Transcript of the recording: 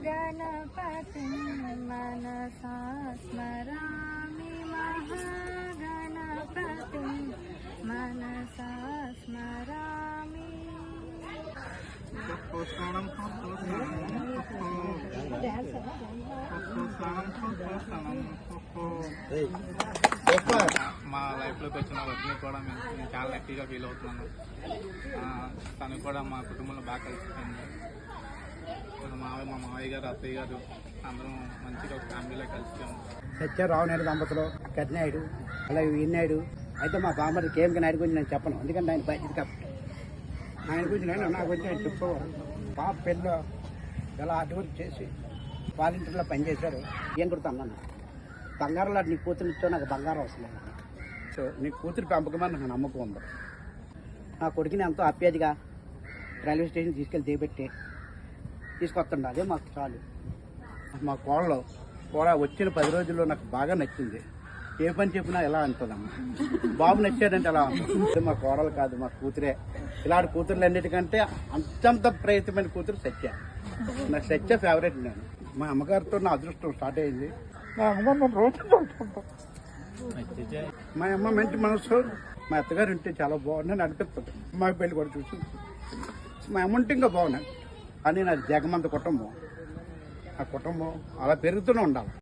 महागणपतिं मनसा स्मरामि महागणपतिं मनसा स्मरामि। మా లైఫ్లోకి వచ్చిన వర్క్ని కూడా నేను చాలా హ్యాపీగా ఫీల్ అవుతున్నాను. తను కూడా మా కుటుంబంలో బాగా కలిసిపోయింది. మా మావయ్య గారు, అత్తయ్య గారు అందరం మంచిగా ఒక ఫ్యామిలీలో కలిసిపోయాము. సత్యరావు నాయుడు దంపతులు, కత్నాయుడు, అలాగే ఈనాయుడు. అయితే మా బామ్మడి కేఎంకి నాయుడు గురించి నేను చెప్పను, ఎందుకంటే ఆయన బాధ్యత కాబట్టి. ఆయన గురించి నా గురించి ఆయన చెప్పుకోవాలి. పాప పెళ్ళిలో ఎలా అటువంటి చేసి వాలంటీర్లో పనిచేశారు. ఏం కొడుతా అన్నాను, బంగారంలో నీ కూతురితో నాకు బంగారం అవసరం లేదు. సో నీ కూతురు పెంపకమని నాకు నమ్మకం ఉంది. నా కొడుకుని ఎంతో అప్యాదిగా రైల్వే స్టేషన్ తీసుకెళ్ళి దిగబెట్టి తీసుకొస్తుండ, అదే మాకు చాలు. మా కోళ్ళలో కూడా వచ్చిన 10 రోజుల్లో నాకు బాగా నచ్చింది. ఏ పని చెప్పినా ఎలా అంటుందమ్మ, బాబు నచ్చాడంటే ఎలా ఉంటుంది. మా కోడలు కాదు, మా కూతురే. ఇలాంటి కూతురులు అన్నిటికంటే అంతంత ప్రయత్నమైన కూతురు సత్య. నాకు సత్య ఫేవరెట్. నేను మా అమ్మగారితో నా అదృష్టం స్టార్ట్ అయింది. మా అమ్మగారు నన్ను రోజు చూసుకుంటాం. మా అమ్మ మంచి మనసు, మా అత్తగారు ఉంటే చాలా బాగుందని అనిపిస్తుంది. మా పెళ్ళి కూడా చూసి మా అమ్మ ఉంటే ఇంకా బాగున్నాను. అని నాది జగమంత కుటుంబం. ఆ కుటుంబం అలా పెరుగుతూనే ఉండాలి.